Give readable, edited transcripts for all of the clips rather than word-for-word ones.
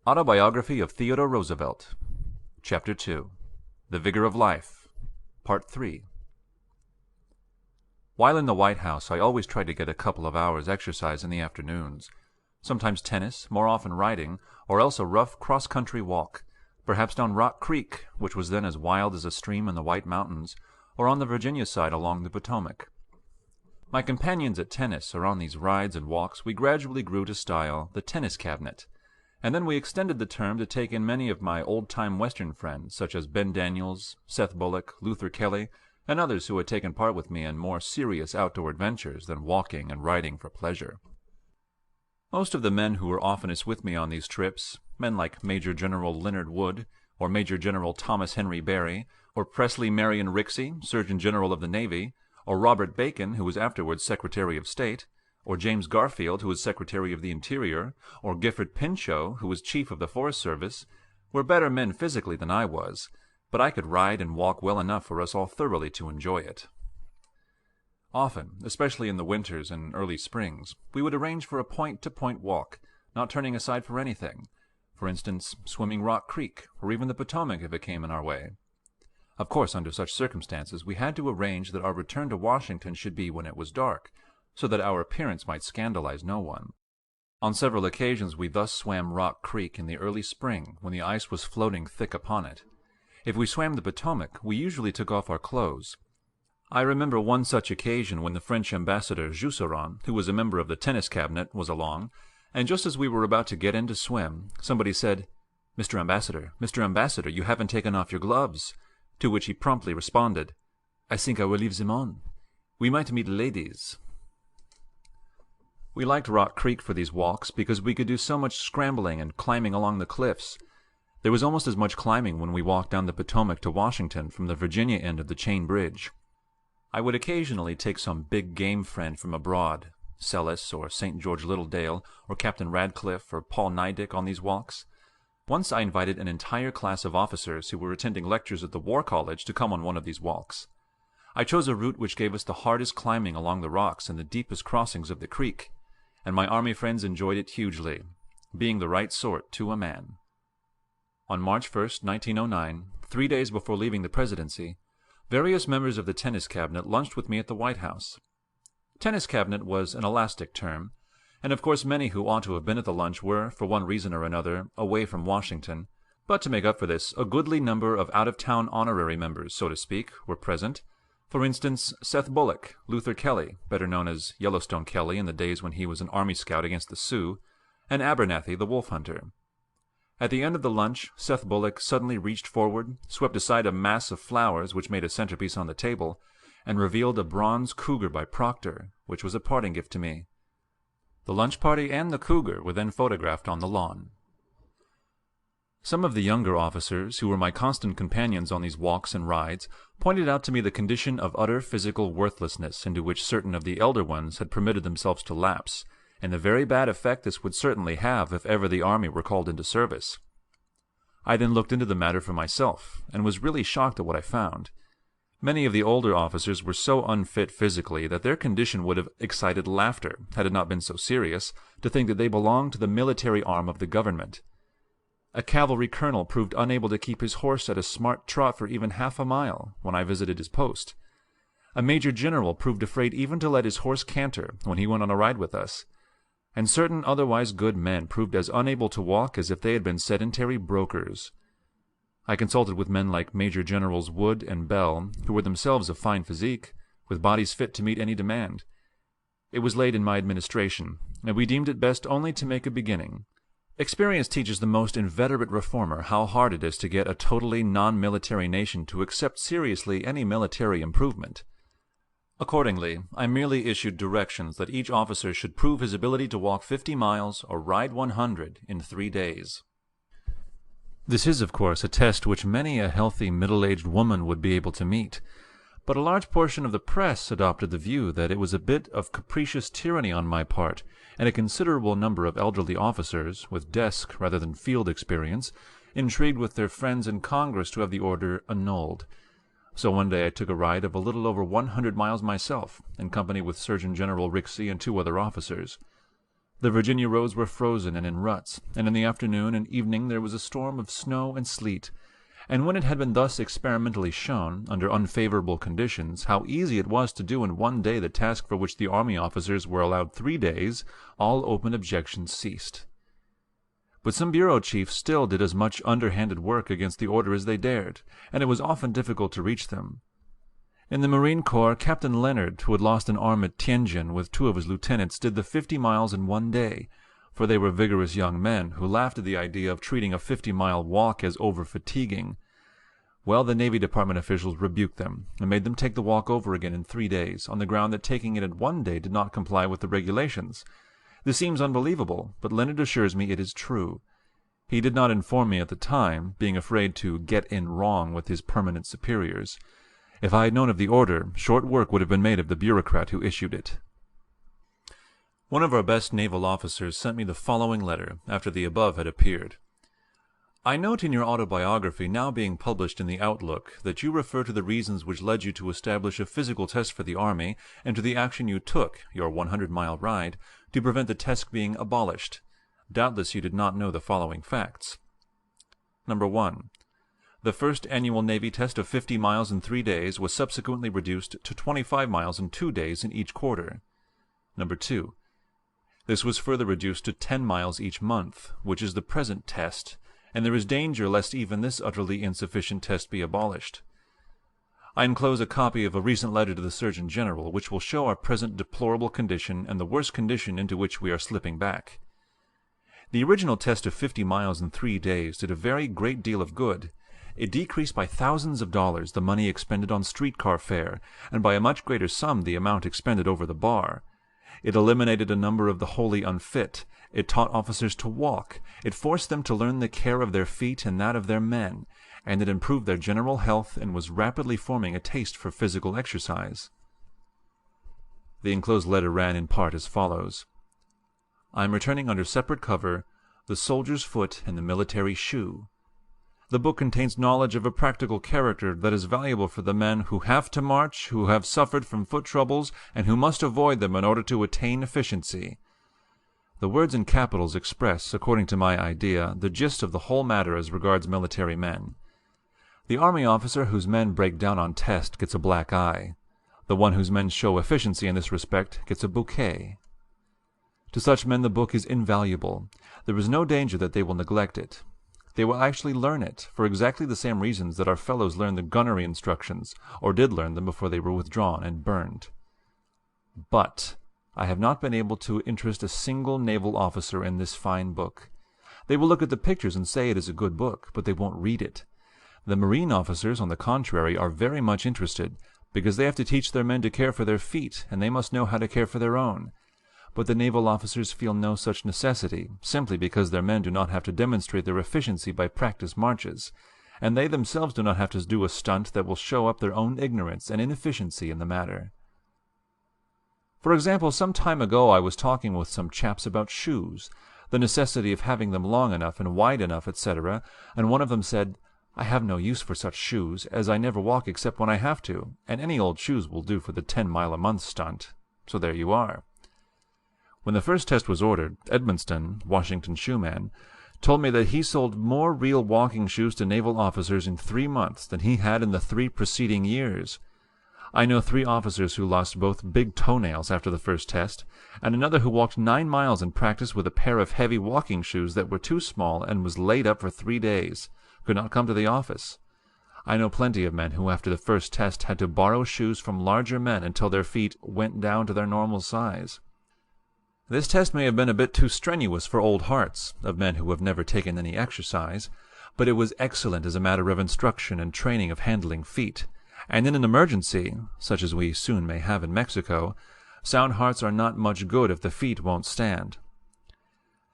Autobiography of Theodore Roosevelt, Chapter 2, The Vigor of Life, Part 3. While in the White House, I always tried to get a couple of hours' exercise in the afternoons. Sometimes tennis, more often riding, or else a rough cross-country walk, perhaps down Rock Creek, which was then as wild as a stream in the White Mountains, or on the Virginia side along the Potomac. My companions at tennis or on these rides and walks we gradually grew to style the tennis cabinet, and then we extended the term to take in many of my old-time Western friends, such as Ben Daniels, Seth Bullock, Luther Kelly, and others who had taken part with me in more serious outdoor adventures than walking and riding for pleasure. Most of the men who were oftenest with me on these trips, men like Major General Leonard Wood, or Major General Thomas Henry Barry, or Presley Marion Rixey, Surgeon General of the Navy, or Robert Bacon, who was afterwards Secretary of State, or James Garfield, who was Secretary of the Interior, or Gifford Pinchot, who was Chief of the Forest Service, were better men physically than I was, but I could ride and walk well enough for us all thoroughly to enjoy it. Often, especially in the winters and early springs, we would arrange for a point-to-point walk, not turning aside for anything, for instance, swimming Rock Creek, or even the Potomac if it came in our way. Of course, under such circumstances, we had to arrange that our return to Washington should be when it was dark, so that our appearance might scandalize no one. On several occasions we thus swam Rock Creek in the early spring, when the ice was floating thick upon it. If we swam the Potomac, we usually took off our clothes. I remember one such occasion when the French ambassador Jusserand, who was a member of the tennis cabinet, was along, and just as we were about to get in to swim, somebody said, Mr. Ambassador, you haven't taken off your gloves," to which he promptly responded, "I think I will leave them on. We might meet ladies." We liked Rock Creek for these walks because we could do so much scrambling and climbing along the cliffs. There was almost as much climbing when we walked down the Potomac to Washington from the Virginia end of the chain bridge. I would occasionally take some big game friend from abroad, Sellis or St. George Littledale or Captain Radcliffe or Paul Nidick on these walks. Once I invited an entire class of officers who were attending lectures at the War College to come on one of these walks. I chose a route which gave us the hardest climbing along the rocks and the deepest crossings of the creek, and my Army friends enjoyed it hugely, being the right sort to a man. On March 1st, 1909, 3 days before leaving the presidency, various members of the tennis cabinet lunched with me at the White House. Tennis cabinet was an elastic term, and of course many who ought to have been at the lunch were, for one reason or another, away from Washington, but to make up for this, a goodly number of out-of-town honorary members, so to speak, were present. For instance, Seth Bullock, Luther Kelly, better known as Yellowstone Kelly in the days when he was an Army scout against the Sioux, and Abernathy the wolf hunter. At the end of the lunch, Seth Bullock suddenly reached forward, swept aside a mass of flowers which made a centerpiece on the table, and revealed a bronze cougar by Proctor, which was a parting gift to me. The lunch party and the cougar were then photographed on the lawn. Some of the younger officers, who were my constant companions on these walks and rides, pointed out to me the condition of utter physical worthlessness into which certain of the elder ones had permitted themselves to lapse, and the very bad effect this would certainly have if ever the Army were called into service. I then looked into the matter for myself, and was really shocked at what I found. Many of the older officers were so unfit physically that their condition would have excited laughter, had it not been so serious, to think that they belonged to the military arm of the government. A cavalry colonel proved unable to keep his horse at a smart trot for even half a mile when I visited his post. A major general proved afraid even to let his horse canter when he went on a ride with us, and certain otherwise good men proved as unable to walk as if they had been sedentary brokers. I consulted with men like Major Generals Wood and Bell, who were themselves of fine physique, with bodies fit to meet any demand. It was late in my administration, and we deemed it best only to make a beginning. Experience teaches the most inveterate reformer how hard it is to get a totally non-military nation to accept seriously any military improvement. Accordingly, I merely issued directions that each officer should prove his ability to walk 50 miles or ride 100 in 3 days. This is, of course, a test which many a healthy middle-aged woman would be able to meet, but a large portion of the press adopted the view that it was a bit of capricious tyranny on my part, and a considerable number of elderly officers, with desk rather than field experience, intrigued with their friends in Congress to have the order annulled. So one day I took a ride of a little over 100 miles myself, in company with Surgeon General Rixey and 2 other officers. The Virginia roads were frozen and in ruts, and in the afternoon and evening there was a storm of snow and sleet, and when it had been thus experimentally shown, under unfavorable conditions, how easy it was to do in one day the task for which the army officers were allowed 3 days, all open objections ceased. But some bureau chiefs still did as much underhanded work against the order as they dared, and it was often difficult to reach them. In the Marine Corps, Captain Leonard, who had lost an arm at Tientsin with 2 of his lieutenants, did the 50 miles in 1 day, for they were vigorous young men who laughed at the idea of treating a 50-mile walk as over-fatiguing. Well, the Navy Department officials rebuked them, and made them take the walk over again in 3 days, on the ground that taking it in 1 day did not comply with the regulations. This seems unbelievable, but Leonard assures me it is true. He did not inform me at the time, being afraid to get in wrong with his permanent superiors. If I had known of the order, short work would have been made of the bureaucrat who issued it. One of our best naval officers sent me the following letter, after the above had appeared. I note in your autobiography now being published in the Outlook that you refer to the reasons which led you to establish a physical test for the Army and to the action you took, your 100-mile ride, to prevent the test being abolished. Doubtless you did not know the following facts. Number 1. The first annual Navy test of 50 miles in 3 days was subsequently reduced to 25 miles in 2 days in each quarter. Number 2. This was further reduced to 10 miles each month, which is the present test, and there is danger lest even this utterly insufficient test be abolished. I enclose a copy of a recent letter to the Surgeon General, which will show our present deplorable condition and the worst condition into which we are slipping back. The original test of 50 miles in 3 days did a very great deal of good. It decreased by thousands of dollars the money expended on streetcar fare, and by a much greater sum the amount expended over the bar. It eliminated a number of the wholly unfit. It taught officers to walk. It forced them to learn the care of their feet and that of their men, and it improved their general health and was rapidly forming a taste for physical exercise. The enclosed letter ran in part as follows. I am returning under separate cover, The Soldier's Foot and the Military Shoe. The book contains knowledge of a practical character that is valuable for the men who have to march, who have suffered from foot troubles, and who must avoid them in order to attain efficiency. The words in capitals express, according to my idea, the gist of the whole matter as regards military men. The army officer whose men break down on test gets a black eye. The one whose men show efficiency in this respect gets a bouquet. To such men the book is invaluable. There is no danger that they will neglect it. They will actually learn it, for exactly the same reasons that our fellows learned the gunnery instructions, or did learn them before they were withdrawn and burned. But I have not been able to interest a single naval officer in this fine book. They will look at the pictures and say it is a good book, but they won't read it. The marine officers, on the contrary, are very much interested, because they have to teach their men to care for their feet, and they must know how to care for their own. But the naval officers feel no such necessity, simply because their men do not have to demonstrate their efficiency by practice marches, and they themselves do not have to do a stunt that will show up their own ignorance and inefficiency in the matter. For example, some time ago I was talking with some chaps about shoes, the necessity of having them long enough and wide enough, etc., and one of them said, I have no use for such shoes, as I never walk except when I have to, and any old shoes will do for the 10-mile-a-month stunt. So there you are. When the first test was ordered, Edmonston, Washington shoeman, told me that he sold more real walking shoes to naval officers in 3 months than he had in the 3 preceding years. I know 3 officers who lost both big toenails after the first test, and another who walked 9 miles in practice with a pair of heavy walking shoes that were too small and was laid up for 3 days, could not come to the office. I know plenty of men who after the first test had to borrow shoes from larger men until their feet went down to their normal size. This test may have been a bit too strenuous for old hearts, of men who have never taken any exercise, but it was excellent as a matter of instruction and training of handling feet, and in an emergency, such as we soon may have in Mexico, sound hearts are not much good if the feet won't stand.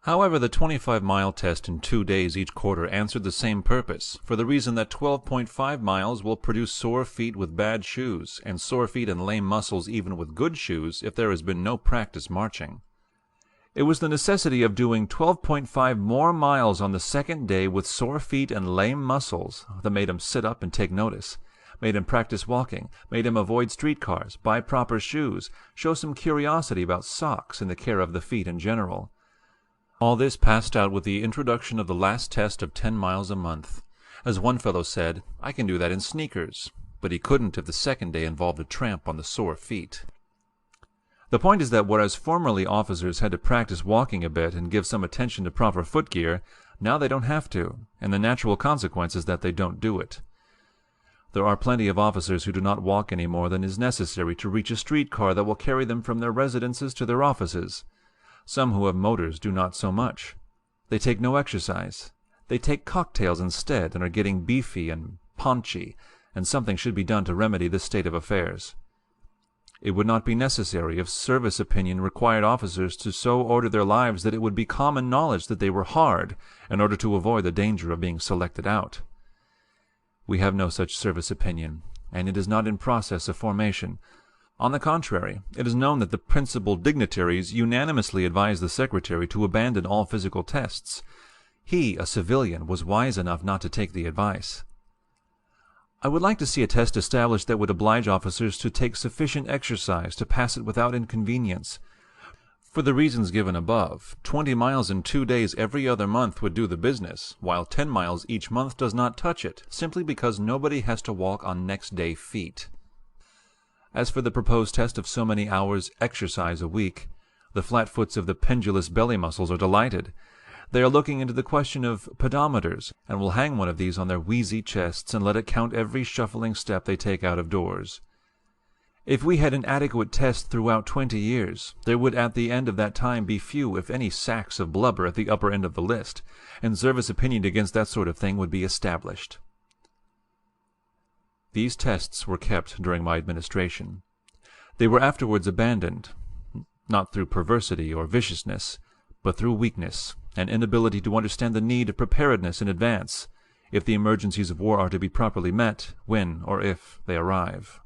However, the 25-mile test in 2 days each quarter answered the same purpose, for the reason that 12.5 miles will produce sore feet with bad shoes, and sore feet and lame muscles even with good shoes if there has been no practice marching. It was the necessity of doing 12.5 more miles on the second day with sore feet and lame muscles that made him sit up and take notice. made him practice walking, made him avoid streetcars, buy proper shoes, show some curiosity about socks and the care of the feet in general. All this passed out with the introduction of the last test of 10 miles a month. As one fellow said, "I can do that in sneakers," but he couldn't if the second day involved a tramp on the sore feet. The point is that whereas formerly officers had to practice walking a bit and give some attention to proper footgear, now they don't have to, and the natural consequence is that they don't do it. There are plenty of officers who do not walk any more than is necessary to reach a streetcar that will carry them from their residences to their offices. Some who have motors do not so much. They take no exercise. They take cocktails instead and are getting beefy and paunchy, and something should be done to remedy this state of affairs. It would not be necessary if service opinion required officers to so order their lives that it would be common knowledge that they were hard, in order to avoid the danger of being selected out. We have no such service opinion, and it is not in process of formation. On the contrary, it is known that the principal dignitaries unanimously advised the Secretary to abandon all physical tests. He, a civilian, was wise enough not to take the advice. I would like to see a test established that would oblige officers to take sufficient exercise to pass it without inconvenience. For the reasons given above, 20 miles in 2 days every other month would do the business, while 10 miles each month does not touch it, simply because nobody has to walk on next day feet. As for the proposed test of so many hours exercise a week, the flatfoots of the pendulous belly muscles are delighted. They are looking into the question of pedometers, and will hang one of these on their wheezy chests and let it count every shuffling step they take out of doors. If we had an adequate test throughout 20 years, there would at the end of that time be few, if any, sacks of blubber at the upper end of the list, and service opinion against that sort of thing would be established. These tests were kept during my administration. They were afterwards abandoned, not through perversity or viciousness, but through weakness and inability to understand the need of preparedness in advance, if the emergencies of war are to be properly met, when or if they arrive.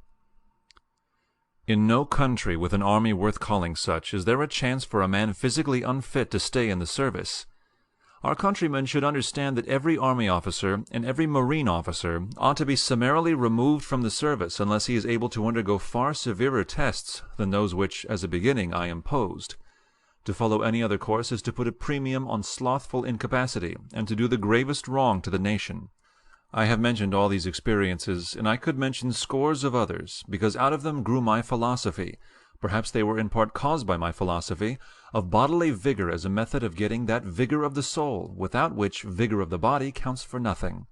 In no country with an army worth calling such is there a chance for a man physically unfit to stay in the service. Our countrymen should understand that every army officer and every marine officer ought to be summarily removed from the service unless he is able to undergo far severer tests than those which, as a beginning, I imposed. To follow any other course is to put a premium on slothful incapacity, and to do the gravest wrong to the nation. I have mentioned all these experiences, and I could mention scores of others, because out of them grew my philosophy, perhaps they were in part caused by my philosophy, of bodily vigor as a method of getting that vigor of the soul, without which vigor of the body counts for nothing.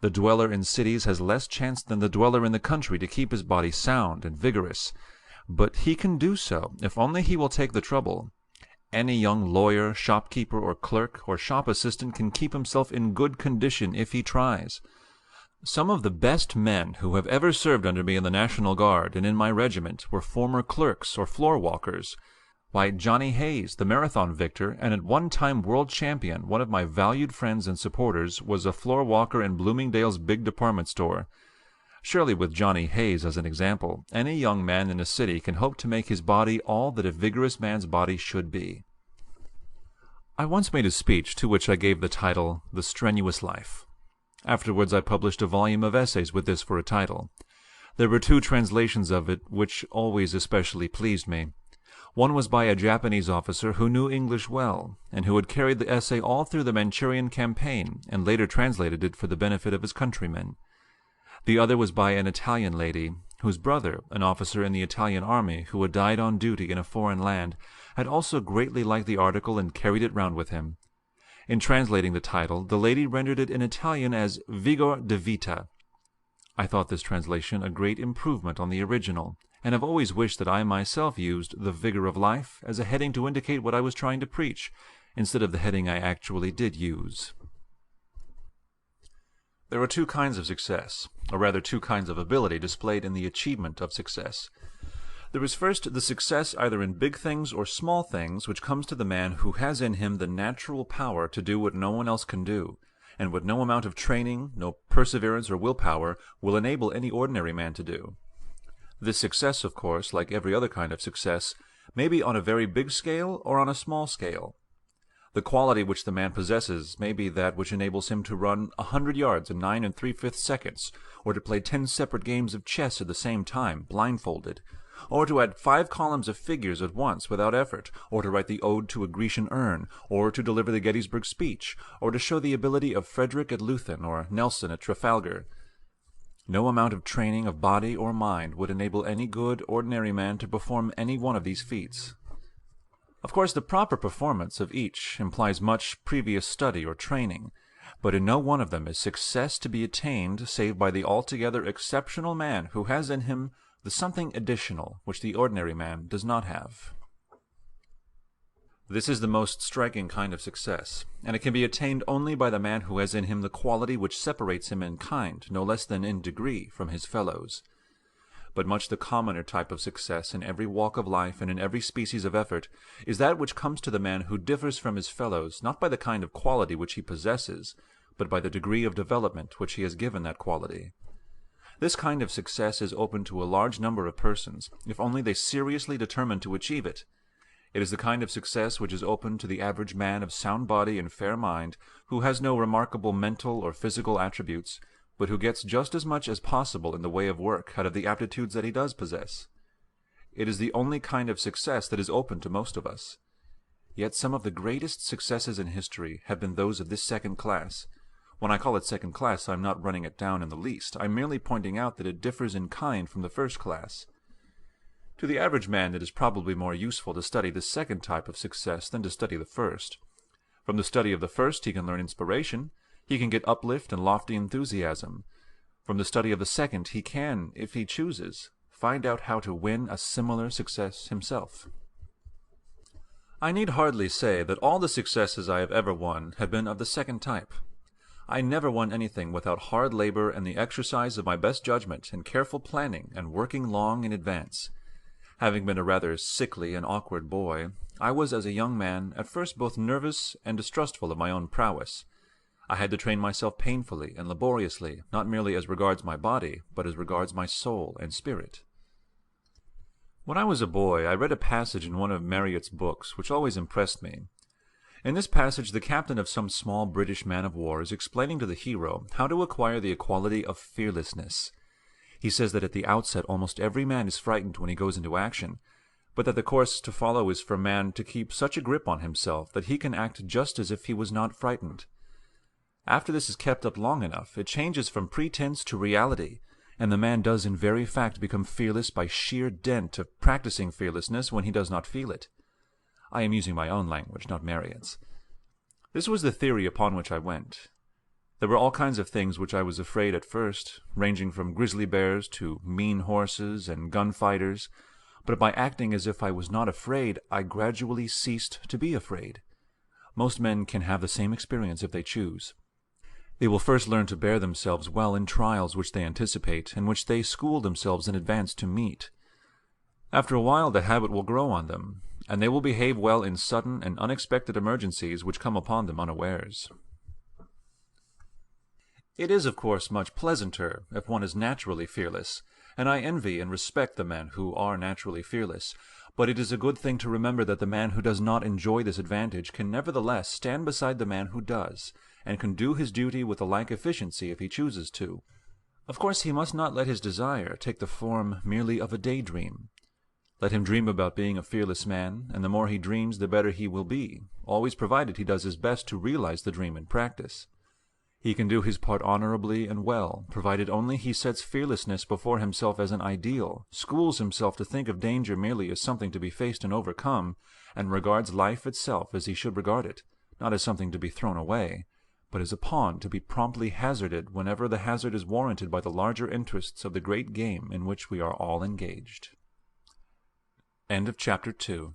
The dweller in cities has less chance than the dweller in the country to keep his body sound and vigorous, but he can do so, if only he will take the trouble. Any young lawyer, shopkeeper, or clerk, or shop assistant can keep himself in good condition if he tries. Some of the best men who have ever served under me in the National Guard and in my regiment were former clerks or floor walkers. Why, Johnny Hayes, the marathon victor, and at one time world champion, one of my valued friends and supporters, was a floor walker in Bloomingdale's big department store. Surely with Johnny Hayes as an example, any young man in a city can hope to make his body all that a vigorous man's body should be. I once made a speech to which I gave the title, The Strenuous Life. Afterwards I published a volume of essays with this for a title. There were 2 translations of it which always especially pleased me. One was by a Japanese officer who knew English well, and who had carried the essay all through the Manchurian campaign, and later translated it for the benefit of his countrymen. The other was by an Italian lady, whose brother, an officer in the Italian army who had died on duty in a foreign land, had also greatly liked the article and carried it round with him. In translating the title, the lady rendered it in Italian as Vigor de Vita. I thought this translation a great improvement on the original, and have always wished that I myself used the vigor of life as a heading to indicate what I was trying to preach, instead of the heading I actually did use. There are 2 kinds of success, or rather 2 kinds of ability displayed in the achievement of success. There is first the success either in big things or small things which comes to the man who has in him the natural power to do what no one else can do, and what no amount of training, no perseverance or willpower will enable any ordinary man to do. This success, of course, like every other kind of success, may be on a very big scale or on a small scale. The quality which the man possesses may be that which enables him to run 100 yards in 9 3/5 seconds, or to play 10 separate games of chess at the same time, blindfolded, or to add 5 columns of figures at once without effort, or to write the Ode to a Grecian Urn, or to deliver the Gettysburg speech, or to show the ability of Frederick at Leuthen or Nelson at Trafalgar. No amount of training of body or mind would enable any good, ordinary man to perform any one of these feats. Of course, the proper performance of each implies much previous study or training, but in no one of them is success to be attained save by the altogether exceptional man who has in him the something additional which the ordinary man does not have. This is the most striking kind of success, and it can be attained only by the man who has in him the quality which separates him in kind, no less than in degree, from his fellows. But much the commoner type of success in every walk of life and in every species of effort is that which comes to the man who differs from his fellows not by the kind of quality which he possesses, but by the degree of development which he has given that quality. This kind of success is open to a large number of persons, if only they seriously determine to achieve it. It is the kind of success which is open to the average man of sound body and fair mind, who has no remarkable mental or physical attributes, but who gets just as much as possible in the way of work out of the aptitudes that he does possess. It is the only kind of success that is open to most of us. Yet some of the greatest successes in history have been those of this second class. When I call it second class, I am not running it down in the least. I am merely pointing out that it differs in kind from the first class. To the average man it is probably more useful to study the second type of success than to study the first. From the study of the first he can learn inspiration, he can get uplift and lofty enthusiasm. From the study of the second he can, if he chooses, find out how to win a similar success himself. I need hardly say that all the successes I have ever won have been of the second type. I never won anything without hard labor and the exercise of my best judgment and careful planning and working long in advance. Having been a rather sickly and awkward boy, I was as a young man at first both nervous and distrustful of my own prowess. I had to train myself painfully and laboriously, not merely as regards my body, but as regards my soul and spirit. When I was a boy, I read a passage in one of Marryat's books which always impressed me. In this passage, the captain of some small British man-of-war is explaining to the hero how to acquire the quality of fearlessness. He says that at the outset almost every man is frightened when he goes into action, but that the course to follow is for man to keep such a grip on himself that he can act just as if he was not frightened. After this is kept up long enough, it changes from pretense to reality, and the man does in very fact become fearless by sheer dint of practicing fearlessness when he does not feel it. I am using my own language, not Marryat's. This was the theory upon which I went. There were all kinds of things which I was afraid at first, ranging from grizzly bears to mean horses and gunfighters, but by acting as if I was not afraid, I gradually ceased to be afraid. Most men can have the same experience if they choose. They will first learn to bear themselves well in trials which they anticipate, and which they school themselves in advance to meet. After a while the habit will grow on them, and they will behave well in sudden and unexpected emergencies which come upon them unawares. It is, of course, much pleasanter if one is naturally fearless, and I envy and respect the men who are naturally fearless, but it is a good thing to remember that the man who does not enjoy this advantage can nevertheless stand beside the man who does, and can do his duty with a like efficiency if he chooses to. Of course, he must not let his desire take the form merely of a daydream. Let him dream about being a fearless man, and the more he dreams the better he will be, always provided he does his best to realize the dream in practice. He can do his part honorably and well, provided only he sets fearlessness before himself as an ideal, schools himself to think of danger merely as something to be faced and overcome, and regards life itself as he should regard it, not as something to be thrown away, but as a pawn to be promptly hazarded whenever the hazard is warranted by the larger interests of the great game in which we are all engaged. End of Chapter 2.